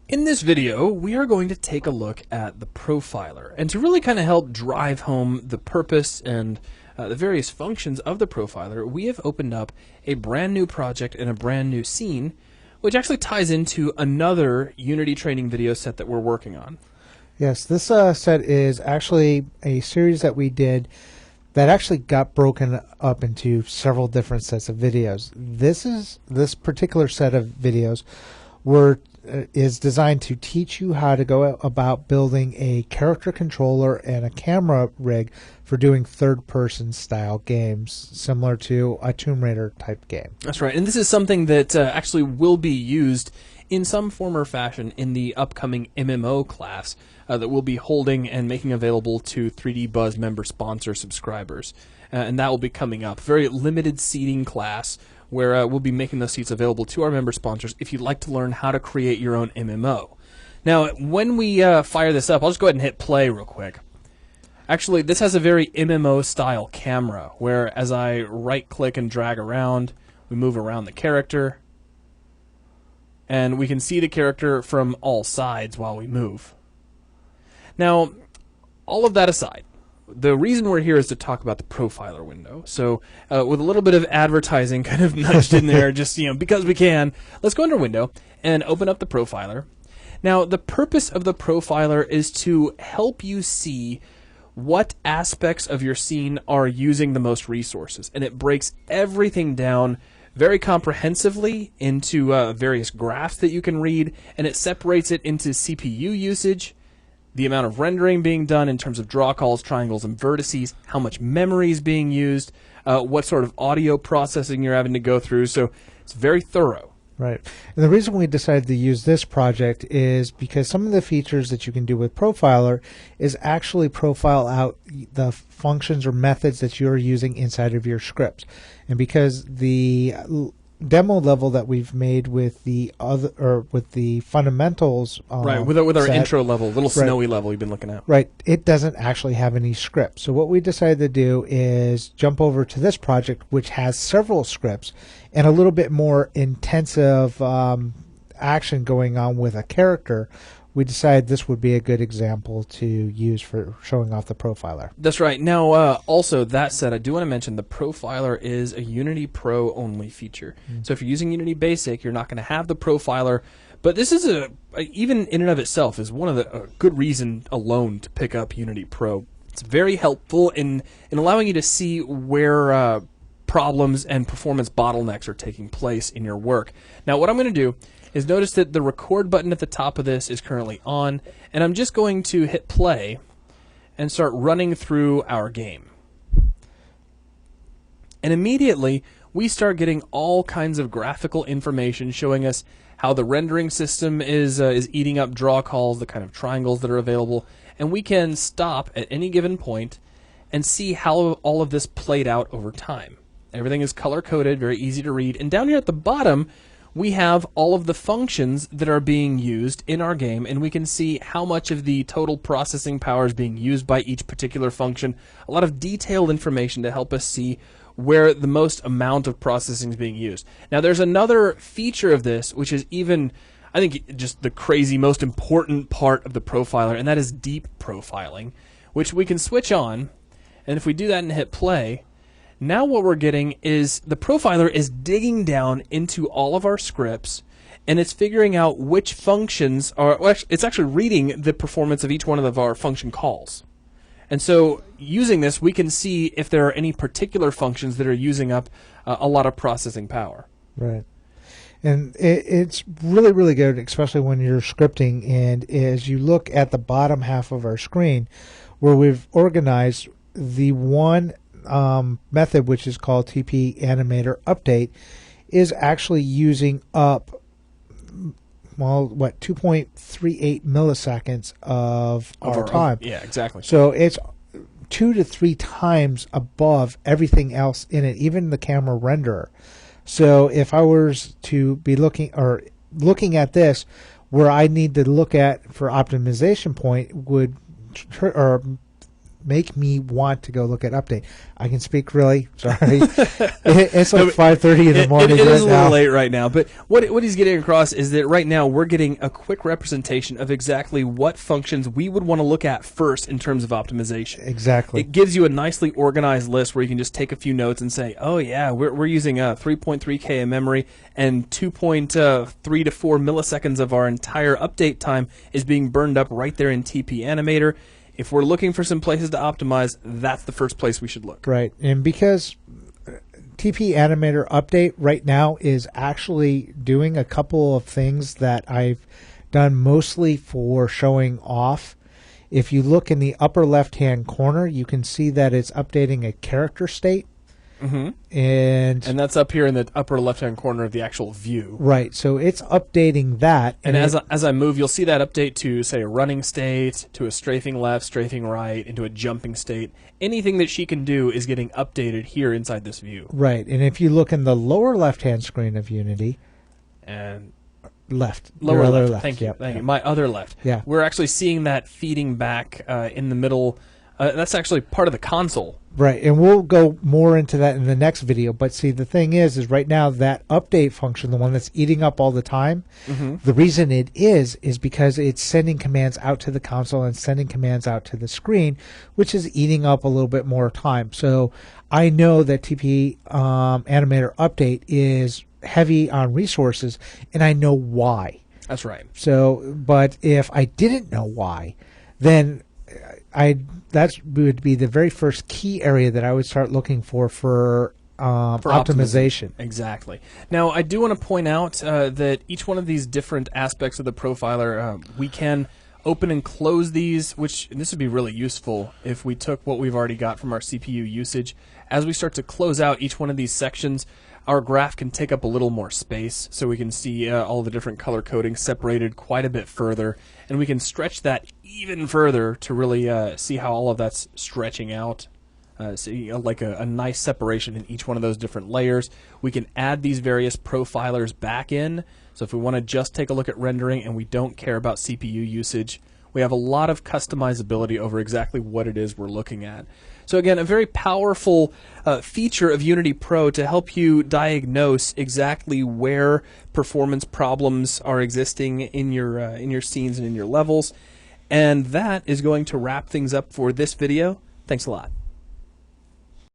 In this video, we are going to take a look at the profiler, and to really kind of help drive home the purpose and the various functions of the profiler, we have opened up a brand new project and a brand new scene, which actually ties into another Unity training video set that we're working on. Yes, this set is actually a series that we did that actually got broken up into several different sets of videos. This particular set of videos is designed to teach you how to go about building a character controller and a camera rig for doing third-person style games, similar to a Tomb Raider type game. That's right, and this is something that actually will be used in some form or fashion in the upcoming MMO class that we'll be holding and making available to 3D Buzz member sponsor subscribers. And that will be coming up. Very limited seating class where we'll be making those seats available to our member sponsors if you'd like to learn how to create your own MMO. Now, when we fire this up, I'll just go ahead and hit play real quick. Actually, this has a very MMO-style camera, where as I right-click and drag around, we move around the character, and we can see the character from all sides while we move. Now, all of that aside, the reason we're here is to talk about the profiler window. So with a little bit of advertising kind of nudged in there, just because we can, let's go under Window and open up the profiler. Now, the purpose of the profiler is to help you see what aspects of your scene are using the most resources. And it breaks everything down very comprehensively into various graphs that you can read, and it separates it into CPU usage, the amount of rendering being done in terms of draw calls, triangles, and vertices, how much memory is being used, what sort of audio processing you're having to go through. So it's very thorough. Right. And the reason we decided to use this project is because some of the features that you can do with Profiler is actually profile out the functions or methods that you're using inside of your scripts. And because the demo level that we've made with the fundamentals right, with our set, intro level, little snowy level you've been looking at. Right, it doesn't actually have any scripts. So what we decided to do is jump over to this project, which has several scripts and a little bit more intensive action going on with a character. We decided this would be a good example to use for showing off the profiler. That's right. Now, also, that said, I do want to mention the profiler is a Unity Pro only feature. So if you're using Unity Basic, you're not going to have the profiler. But this is even in and of itself, is one of the a good reason alone to pick up Unity Pro. It's very helpful in allowing you to see where problems and performance bottlenecks are taking place in your work. Now, what I'm going to do is notice that the record button at the top of this is currently on, and I'm just going to hit play and start running through our game. And immediately, we start getting all kinds of graphical information showing us how the rendering system is eating up draw calls, the kind of triangles that are available, and we can stop at any given point and see how all of this played out over time. Everything is color-coded, very easy to read, and down here at the bottom, we have all of the functions that are being used in our game, and we can see how much of the total processing power is being used by each particular function. A lot of detailed information to help us see where the most amount of processing is being used. Now, there's another feature of this, which is even, I think, just the crazy, most important part of the profiler, and that is deep profiling, which we can switch on, and if we do that and hit play, now what we're getting is the profiler is digging down into all of our scripts, and it's figuring out which functions are, well, it's actually reading the performance of each one of our function calls. And so using this, we can see if there are any particular functions that are using up a lot of processing power. Right. And it's really, really good, especially when you're scripting. And as you look at the bottom half of our screen, where we've organized the one method, which is called TP Animator Update, is actually using up, well, 2.38 milliseconds of our time. Yeah, exactly. So it's 2 to 3 times above everything else in it, even the camera renderer. So if I was to be looking at this, where I need to look at for optimization point would make me want to go look at update. I can speak really. Sorry, it's like 5:30 in the morning. It is a little now. late right now, but what he's getting across is that right now we're getting a quick representation of exactly what functions we would want to look at first in terms of optimization. Exactly. It gives you a nicely organized list where you can just take a few notes and say, oh yeah, we're using 3.3K in memory, and 2.3 to 4 milliseconds of our entire update time is being burned up right there in TP Animator. If we're looking for some places to optimize, that's the first place we should look. Right, and because TP Animator Update right now is actually doing a couple of things that I've done mostly for showing off. If you look in the upper left-hand corner, you can see that it's updating a character state. Mm-hmm. And that's up here in the upper left-hand corner of the actual view. Right, so it's updating that. And as I move, you'll see that update to, say, a running state, to a strafing left, strafing right, into a jumping state. Anything that she can do is getting updated here inside this view. Right, and if you look in the lower left-hand screen of Unity, and left, lower left. left. Thank you. Yep. Thank you. My other left. Yeah. We're actually seeing that feeding back in the middle. That's actually part of the console. Right, and we'll go more into that in the next video. But see, the thing is right now that update function, the one that's eating up all the time, the reason it is because it's sending commands out to the console and sending commands out to the screen, which is eating up a little bit more time. So I know that TP Animator Update is heavy on resources, and I know why. That's right. So, but if I didn't know why, then that would be the very first key area that I would start looking for optimization. Exactly. Now, I do want to point out that each one of these different aspects of the profiler, we can open and close these, and this would be really useful if we took what we've already got from our CPU usage. As we start to close out each one of these sections, our graph can take up a little more space, so we can see all the different color coding separated quite a bit further, and we can stretch that even further to really see how all of that's stretching out. See, like a nice separation in each one of those different layers. We can add these various profilers back in, so if we want to just take a look at rendering and we don't care about CPU usage, we have a lot of customizability over exactly what it is we're looking at. So again, a very powerful feature of Unity Pro to help you diagnose exactly where performance problems are existing in your scenes and in your levels. And that is going to wrap things up for this video. Thanks a lot.